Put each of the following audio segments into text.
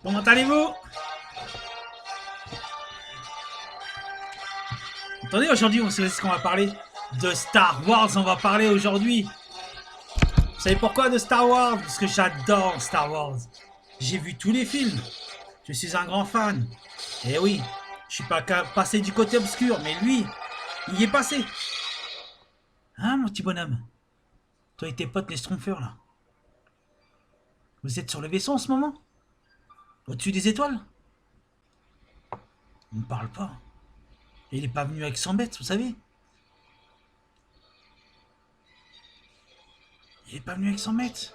Comment allez-vous? Attendez, aujourd'hui, on sait ce qu'on va parler. De Star Wars, on va parler aujourd'hui. Vous savez pourquoi de Star Wars? Parce que j'adore Star Wars. J'ai vu tous les films. Je suis un grand fan. Et oui, je suis pas passé du côté obscur, mais lui, il y est passé. Hein, mon petit bonhomme? Toi et tes potes les Schtroumpfers, là. Vous êtes sur le vaisseau en ce moment? Au-dessus des étoiles? On ne parle pas. Il est pas venu avec 100 bêtes, vous savez? Il est pas venu avec 100 mètres.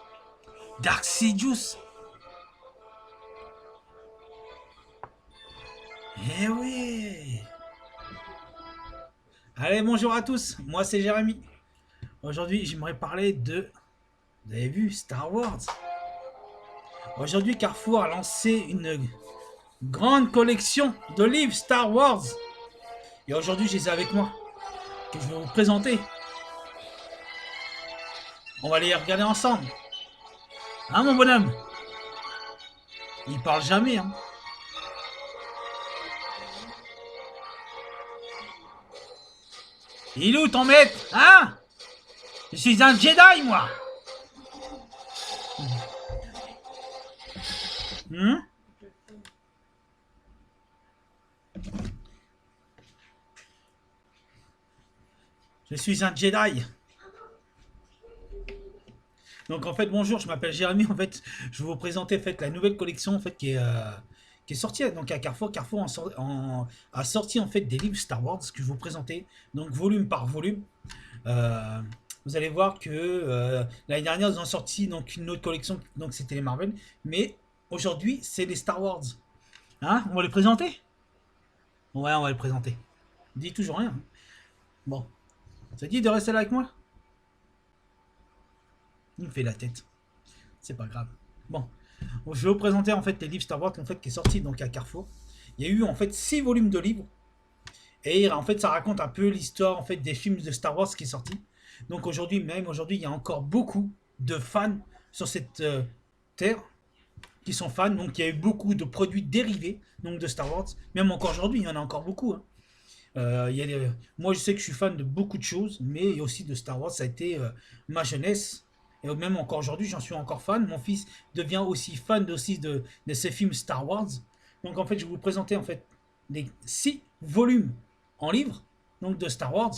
Dark Sidious. Eh oui. Allez, bonjour à tous. Moi, c'est Jérémy. Aujourd'hui, j'aimerais parler de... Vous avez vu, Star Wars. Aujourd'hui, Carrefour a lancé une grande collection de livres Star Wars. Et aujourd'hui, je les ai avec moi, que je vais vous présenter. On va les regarder ensemble. Hein, mon bonhomme? Il parle jamais, hein. Il est où ton maître? Hein? Je suis un Jedi, moi. Hmm? Je suis un Jedi. Donc en fait, bonjour, je m'appelle Jérémy. En fait, je vais vous présenter en fait, la nouvelle collection en fait, qui est sortie donc, à Carrefour. Carrefour a sorti en fait, des livres Star Wars que je vais vous présenter, donc volume par volume. Euh, vous allez voir que l'année dernière, ils ont sorti donc, une autre collection, donc c'était les Marvel. Mais aujourd'hui, c'est les Star Wars. Hein? On va les présenter? Ouais, on va les présenter. Dis toujours rien. Bon, ça dit de rester là avec moi? Il me fait la tête. C'est pas grave. Bon, je vais vous présenter en fait les livres Star Wars en fait, qui est sorti donc à Carrefour. Il y a eu en fait 6 volumes de livres. Et en fait, ça raconte un peu l'histoire en fait des films de Star Wars qui est sorti. Donc aujourd'hui, même aujourd'hui, il y a encore beaucoup de fans sur cette terre qui sont fans. Donc il y a eu beaucoup de produits dérivés donc de Star Wars. Même encore aujourd'hui, il y en a encore beaucoup. Hein. Moi, je sais que je suis fan de beaucoup de choses, mais aussi de Star Wars. Ça a été ma jeunesse. Et même encore aujourd'hui, j'en suis encore fan. Mon fils devient aussi fan aussi de ces films Star Wars. Donc en fait, je vais vous présenter en fait les 6 volumes en livre donc de Star Wars.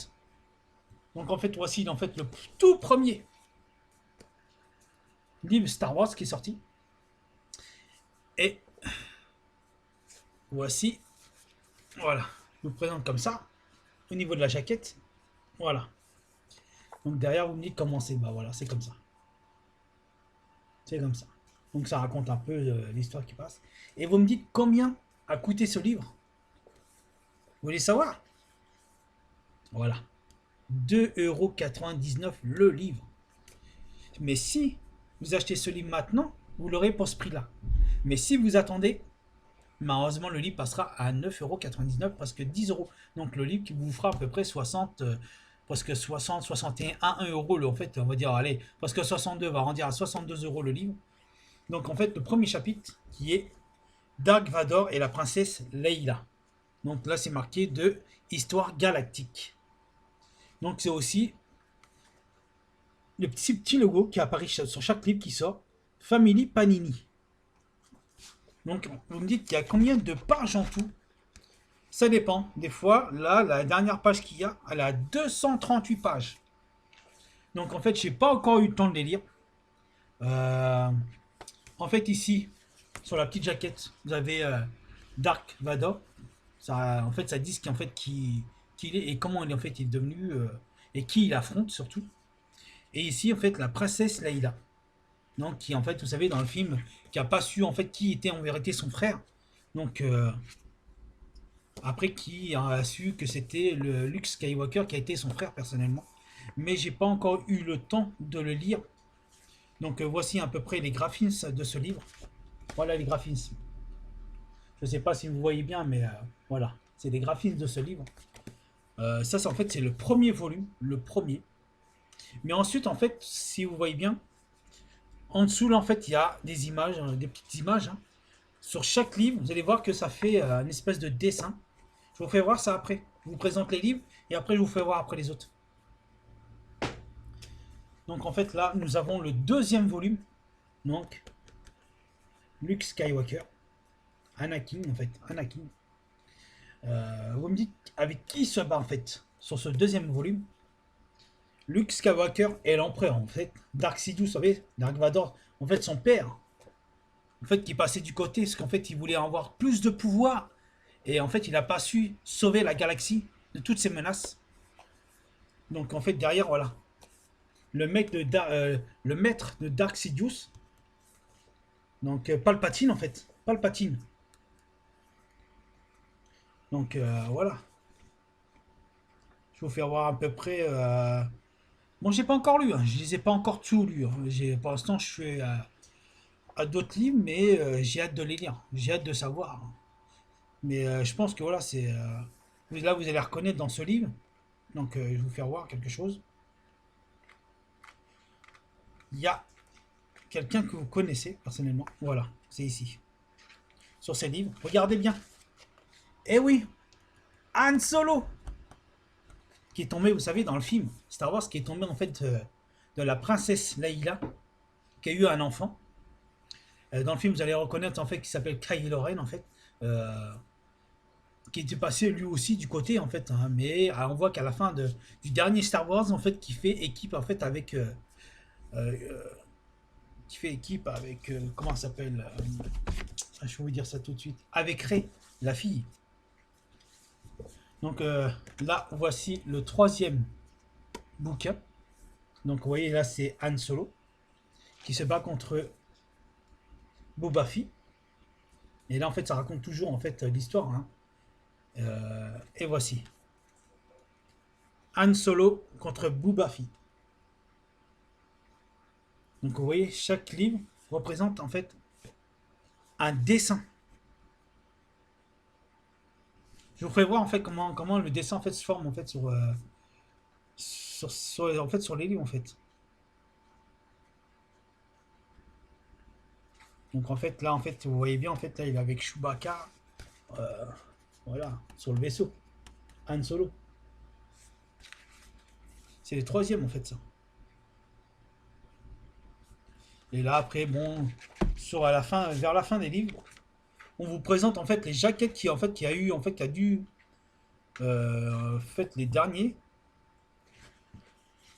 Donc en fait, voici en fait le tout premier livre Star Wars qui est sorti. Et voici, voilà, je vous présente comme ça au niveau de la jaquette. Voilà. Donc derrière, vous me dites comment c'est. Bah voilà, c'est comme ça. C'est comme ça. Donc ça raconte un peu l'histoire qui passe. Et vous me dites combien a coûté ce livre? Vous voulez savoir? Voilà. 2,99 € le livre. Mais si vous achetez ce livre maintenant, vous l'aurez pour ce prix-là. Mais si vous attendez, malheureusement, le livre passera à 9,99 € parce que 10 euros. Donc le livre qui vous fera à peu près 60, presque 60, 61, 1 euro. En fait, on va dire, allez, presque 62 va rendir à 62 € le livre. Donc en fait, le premier chapitre qui est Dark Vador et la princesse Leila. Donc là, c'est marqué de Histoire galactique. Donc c'est aussi le petit logo qui apparaît sur chaque livre qui sort. Family Panini. Donc vous me dites qu'il y a combien de pages en tout? Ça dépend. Des fois, là, la dernière page qu'il y a, elle a 238 pages. Donc en fait, j'ai pas encore eu le temps de les lire. En fait, ici, sur la petite jaquette, vous avez Dark Vador. Ça, en fait, ça dit en fait, qui il est et comment il, en fait, il est devenu et qui il affronte surtout. Et ici, en fait, la princesse Leila. Donc, qui, en fait, vous savez, dans le film, qui a pas su, en fait, qui était en vérité son frère. Donc, après, qui a su que c'était le Luke Skywalker qui a été son frère, personnellement. Mais j'ai pas encore eu le temps de le lire. Donc, voici à peu près les graphismes de ce livre. Voilà les graphismes. Je sais pas si vous voyez bien, mais voilà. C'est les graphismes de ce livre. Ça, c'est en fait, c'est le premier volume. Le premier. Mais ensuite, en fait, si vous voyez bien, en dessous, là, en fait, il y a des images, des petites images. Hein. Sur chaque livre, vous allez voir que ça fait une espèce de dessin. Je vous fais voir ça après. Je vous présente les livres et après je vous fais voir après les autres. Donc en fait là, nous avons le deuxième volume. Donc, Luke Skywalker. Anakin en fait. Anakin. Vous me dites avec qui se bat en fait sur ce deuxième volume. Luke Skywalker est l'empereur en fait. Dark Sidious, vous savez, Dark Vador, en fait son père. En fait qui passait du côté parce qu'en fait il voulait avoir plus de pouvoir. Et en fait il n'a pas su sauver la galaxie de toutes ces menaces. Donc en fait derrière voilà. Le maître de Dark Sidious. Donc Palpatine en fait. Palpatine. Donc voilà. Je vais vous faire voir à peu près. Bon, j'ai pas encore lu, hein. Je les ai pas encore tout lu, hein. Pour l'instant, je suis à d'autres livres, mais j'ai hâte de les lire. J'ai hâte de savoir. Mais je pense que voilà, c'est. Là, vous allez reconnaître dans ce livre. Donc, je vais vous faire voir quelque chose. Il y a quelqu'un que vous connaissez personnellement. Voilà, c'est ici. Sur ces livres. Regardez bien. Eh oui, Han Solo, qui est tombé, vous savez, dans le film Star Wars, qui est tombé en fait de la princesse Leia, qui a eu un enfant. Dans le film, vous allez reconnaître en fait qui s'appelle Kylo Ren en fait, euh, qui était passé lui aussi du côté en fait, hein. Mais on voit qu'à la fin du dernier Star Wars en fait, qui fait équipe en fait avec, euh, qui fait équipe avec, comment ça s'appelle, je vais vous dire ça tout de suite, avec Rey, la fille. Donc là, voici le troisième bouquin. Donc vous voyez là, c'est Han Solo qui se bat contre Boba Fett. Et là, en fait, ça raconte toujours en fait l'histoire, hein. Et voici Han Solo contre Boba Fett. Donc vous voyez, chaque livre représente en fait un dessin. Je vous ferai voir en fait comment le dessin en fait se forme en fait en fait sur les livres en fait. Donc en fait là en fait vous voyez bien en fait là il est avec Chewbacca, euh, voilà, sur le vaisseau. Han Solo. C'est les troisièmes en fait ça. Et là après bon à la fin, vers la fin des livres, on vous présente en fait les jaquettes qui a eu en fait qui a dû en fait les derniers.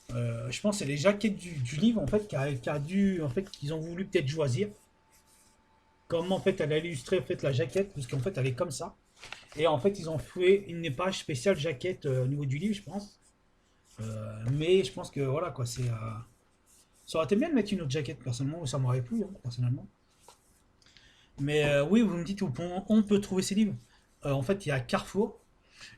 Je pense que c'est les jaquettes du livre en fait qui a dû en fait qu'ils ont voulu peut-être choisir. Comment en fait elle a illustré en fait la jaquette parce qu'en fait elle est comme ça. Et en fait ils ont fait une page spéciale jaquette au niveau du livre je pense. Mais je pense que voilà quoi c'est ça aurait été bien de mettre une autre jaquette personnellement, ça m'aurait plu hein, personnellement. Mais oui, vous me dites où on peut trouver ces livres. En fait, il y a Carrefour.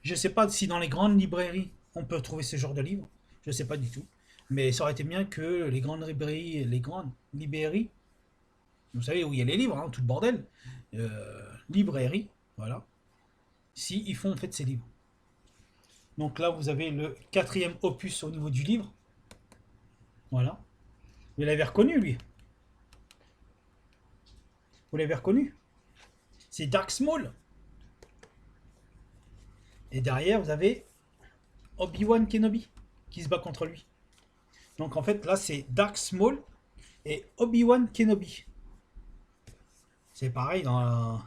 Je ne sais pas si dans les grandes librairies on peut trouver ce genre de livres. Je ne sais pas du tout. Mais ça aurait été bien que les grandes librairies, vous savez où il y a les livres, hein, tout le bordel, librairie, voilà. Si ils font en fait ces livres. Donc là, vous avez le quatrième opus au niveau du livre. Voilà. Vous l'avez reconnu, lui. Vous l'avez reconnu. C'est Dark Small. Et derrière, vous avez Obi-Wan Kenobi qui se bat contre lui. Donc en fait, là, c'est Dark Small et Obi-Wan Kenobi. C'est pareil dans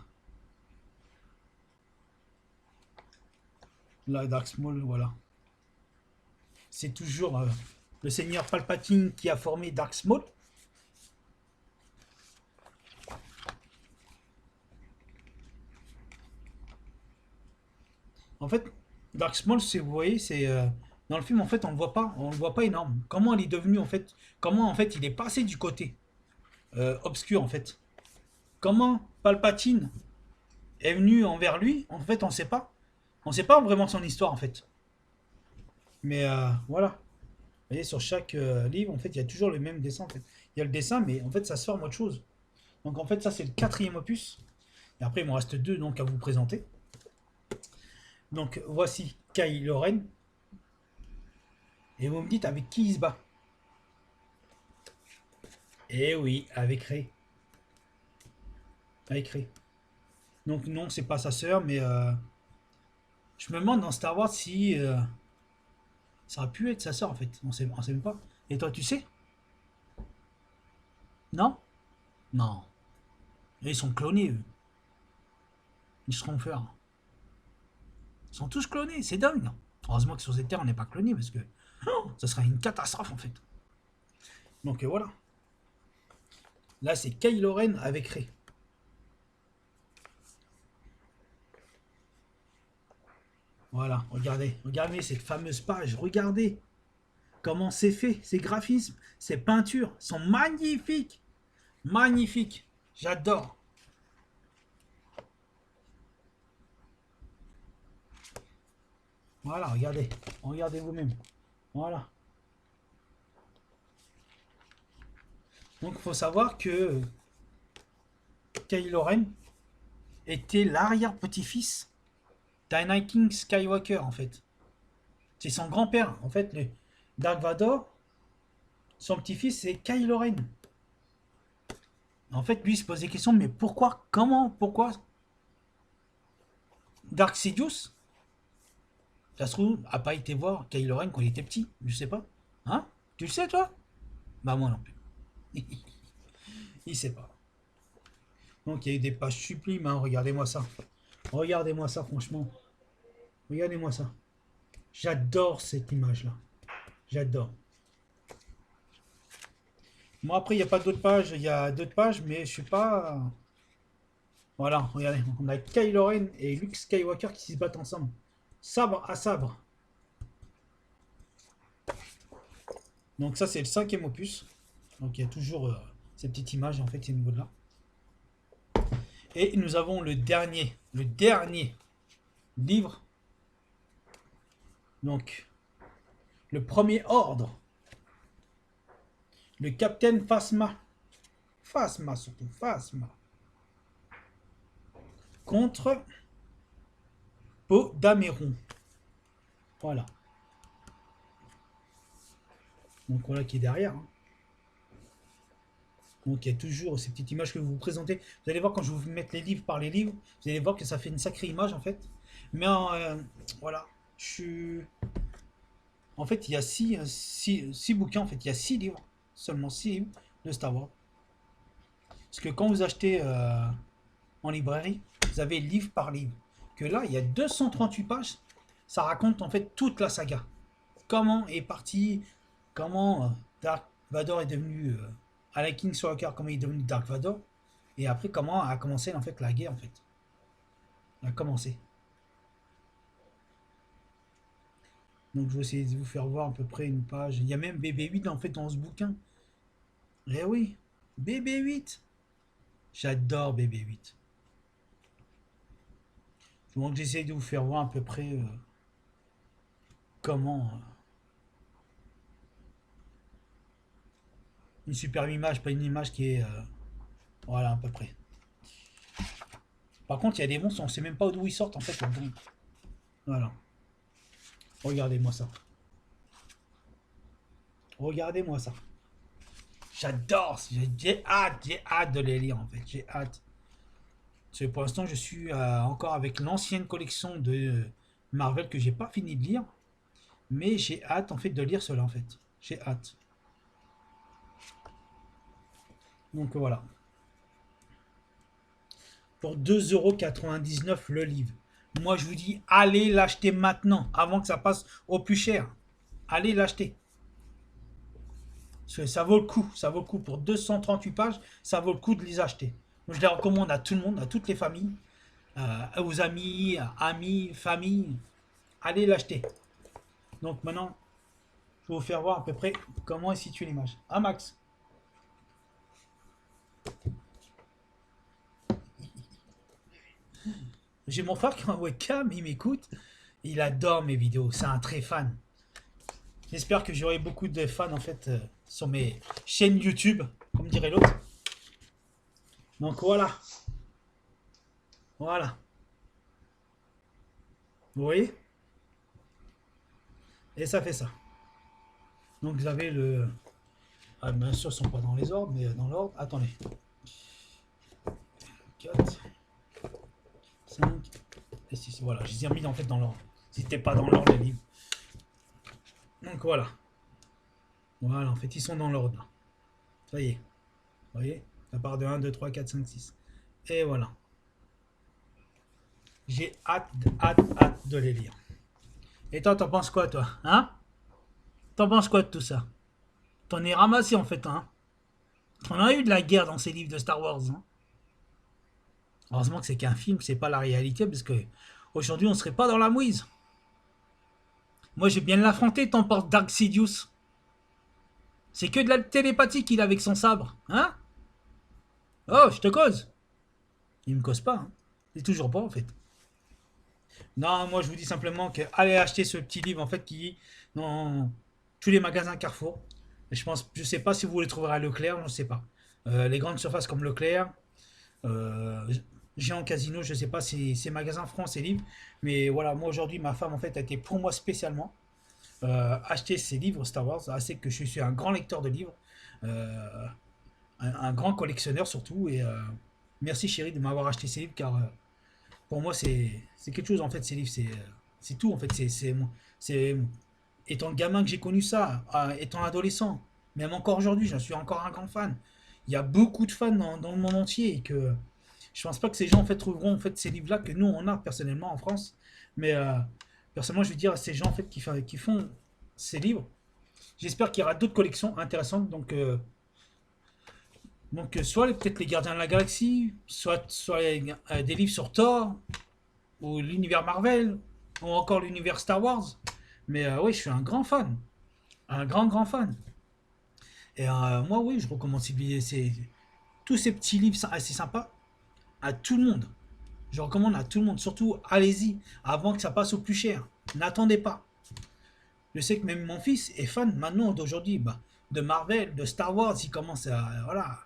la Dark Small, voilà. C'est toujours le seigneur Palpatine qui a formé Dark Small. En fait, Dark Small, c'est vous voyez, c'est dans le film en fait on le voit pas énorme. Comment il est devenu en fait, comment en fait il est passé du côté obscur en fait. Comment Palpatine est venu envers lui, en fait on sait pas. On sait pas vraiment son histoire en fait. Mais voilà. Vous voyez, sur chaque livre, en fait, il y a toujours le même dessin. En fait. Il y a le dessin, mais en fait, ça se forme autre chose. Donc, en fait, ça, c'est le quatrième opus. Et après, il m'en reste deux donc, à vous présenter. Donc, voici Kylo Ren. Et vous me dites avec qui il se bat. Eh oui, avec Rey. Avec Rey. Donc non, c'est pas sa sœur, mais je me demande dans Star Wars si ça aurait pu être sa sœur en fait. On sait même pas. Et toi, tu sais? Non? Non. Et ils sont clonés, eux. Ils seront faire. Ils sont tous clonés, c'est dingue. Heureusement que sur cette terre, on n'est pas clonés parce que ça serait une catastrophe en fait. Donc voilà. Là, c'est Kylo Ren avec Rey. Voilà, regardez cette fameuse page. Regardez comment c'est fait, ces graphismes, ces peintures sont magnifiques. Magnifiques. J'adore. Voilà, regardez. Regardez vous-même. Voilà. Donc il faut savoir que Kylo Ren était l'arrière-petit-fils d'Anakin Skywalker en fait. C'est son grand-père. En fait, le Dark Vador, son petit-fils, c'est Kylo Ren. En fait, lui, il se pose des questions, mais pourquoi, comment, pourquoi Dark Sidious, ça se trouve, a pas été voir Kylo Ren quand il était petit, je sais pas. Hein? Tu le sais, toi? Bah, moi non plus. Il sait pas. Donc, il y a eu des pages sublimes, hein. Regardez-moi ça. Regardez-moi ça, franchement. Regardez-moi ça. J'adore cette image-là. J'adore. Bon, après, il n'y a pas d'autres pages. Il y a d'autres pages, mais je suis pas. Voilà, regardez. On a Kylo Ren et Luke Skywalker qui se battent ensemble. Sabre à sabre. Donc, ça, c'est le 5e opus. Donc, il y a toujours ces petites images, en fait, ces niveaux-là. Et nous avons le dernier livre. Donc, le premier ordre. Le Capitaine Phasma. Phasma, surtout, Phasma. Contre Poe Dameron. Voilà. Donc voilà qui est derrière. Hein. Donc il y a toujours ces petites images que vous vous présentez. Vous allez voir quand je vais vous mettre les livres par les livres, vous allez voir que ça fait une sacrée image en fait. Mais voilà, en fait il y a six bouquins, en fait il y a 6 livres, seulement 6 livres de Star Wars. Parce que quand vous achetez en librairie, vous avez livre par livre. Que là il y a 238 pages, ça raconte en fait toute la saga. Comment est parti, comment Dark Vador est devenu Anakin Skywalker, comment il est devenu Dark Vador, et après comment a commencé en fait la guerre en fait. Elle a commencé. Donc je vais essayer de vous faire voir à peu près une page. Il y a même BB-8 en fait dans ce bouquin. Eh oui, BB-8. J'adore BB-8. Donc j'essaie de vous faire voir à peu près comment. Une superbe image, pas une image qui est. Voilà, à peu près. Par contre, il y a des monstres, on sait même pas d'où ils sortent en fait. Donc, voilà. Regardez-moi ça. Regardez-moi ça. J'adore. J'ai hâte de les lire en fait. J'ai hâte. Parce que pour l'instant, je suis encore avec l'ancienne collection de Marvel que j'ai pas fini de lire. Mais j'ai hâte en fait de lire cela en fait. J'ai hâte. Donc voilà. Pour 2,99 € le livre. Moi je vous dis, allez l'acheter maintenant, avant que ça passe au plus cher. Allez l'acheter. Parce que ça vaut le coup. Ça vaut le coup. Pour 238 pages, ça vaut le coup de les acheter. Donc, je les recommande à tout le monde, à toutes les familles, aux amis, famille. Allez l'acheter. Donc maintenant, je vais vous faire voir à peu près comment est située l'image. Ah Max. J'ai mon frère qui est en webcam, il m'écoute. Il adore mes vidéos. C'est un très fan. J'espère que j'aurai beaucoup de fans en fait sur mes chaînes YouTube, comme dirait l'autre. Donc voilà. Voilà. Vous voyez? Et ça fait ça. Donc vous avez le... Ah, bien sûr, ils ne sont pas dans les ordres, mais dans l'ordre. Attendez. 4. voilà, je les ai remis en fait dans l'ordre. C'était pas dans l'ordre les livres. Donc voilà. Voilà, en fait, ils sont dans l'ordre là. Ça y est. Vous voyez? Ça part de 1, 2, 3, 4, 5, 6. Et voilà. J'ai hâte de les lire. Et toi, t'en penses quoi, toi? Hein? T'en penses quoi de tout ça? T'en es ramassé en fait, hein? On a eu de la guerre dans ces livres de Star Wars, hein? Heureusement que c'est qu'un film, c'est pas la réalité, parce que aujourd'hui, on serait pas dans la mouise. Moi, j'ai bien l'affronté, t'en penses Dark Sidious? C'est que de la télépathie qu'il a avec son sabre, hein? Oh, je te cause. Il me cause pas, hein. C'est toujours pas, en fait. Non, moi, je vous dis simplement que allez acheter ce petit livre, en fait, qui est dans tous les magasins Carrefour. Je sais pas si vous les trouverez à Leclerc, je ne sais pas. Les grandes surfaces comme Leclerc, euh, Géant Casino, je ne sais pas si ces magasins feront ces livres. Mais voilà, moi aujourd'hui, ma femme, en fait, a été pour moi spécialement acheter ces livres Star Wars. C'est que je suis un grand lecteur de livres. Euh, un grand collectionneur surtout. Et merci chérie de m'avoir acheté ces livres car pour moi c'est quelque chose en fait ces livres. C'est tout en fait. C'est étant le gamin que j'ai connu ça, étant adolescent, même encore aujourd'hui, j'en suis encore un grand fan. Il y a beaucoup de fans dans le monde entier et que je pense pas que ces gens en fait trouveront en fait ces livres-là que nous on a personnellement en France. Mais personnellement, je veux dire à ces gens en fait qui font ces livres. J'espère qu'il y aura d'autres collections intéressantes. Donc soit peut-être les Gardiens de la Galaxie, soit des livres sur Thor, ou l'univers Marvel, ou encore l'univers Star Wars. Mais oui, je suis un grand fan. Un grand fan. Et moi, oui, je recommande tous ces petits livres assez sympas à tout le monde. Je recommande à tout le monde. Surtout, allez-y, avant que ça passe au plus cher. N'attendez pas. Je sais que même mon fils est fan maintenant d'aujourd'hui de Marvel, de Star Wars. Il commence voilà,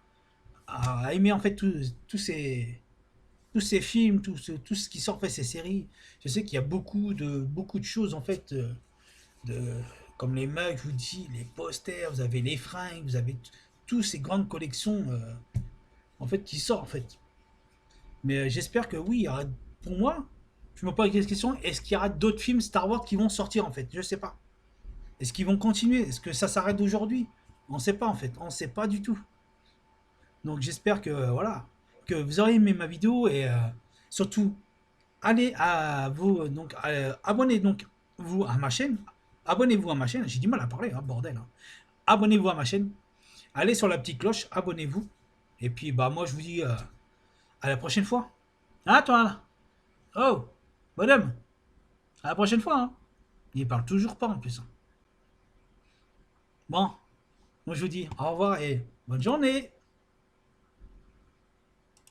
à aimer en fait tous ces films, tout ce qui sort, en fait, ces séries. Je sais qu'il y a beaucoup de choses, en fait, de, comme les mugs, je vous dis, les posters, vous avez les fringues, vous avez toutes ces grandes collections, en fait, qui sortent, en fait. Mais j'espère que oui, pour moi, je me pose la question, est-ce qu'il y aura d'autres films Star Wars qui vont sortir, en fait? Je sais pas. Est-ce qu'ils vont continuer? Est-ce que ça s'arrête aujourd'hui? On ne sait pas, en fait. On ne sait pas du tout. Donc j'espère que voilà, que vous aurez aimé ma vidéo et surtout allez à vous donc abonnez donc vous à ma chaîne, abonnez-vous à ma chaîne. J'ai du mal à parler, hein, bordel, hein. Abonnez-vous à ma chaîne, allez sur la petite cloche, abonnez-vous et puis bah moi je vous dis à la prochaine fois. Ah toi là, oh bonhomme, à la prochaine fois. Hein. Il parle toujours pas en plus. Hein. Bon, moi je vous dis au revoir et bonne journée.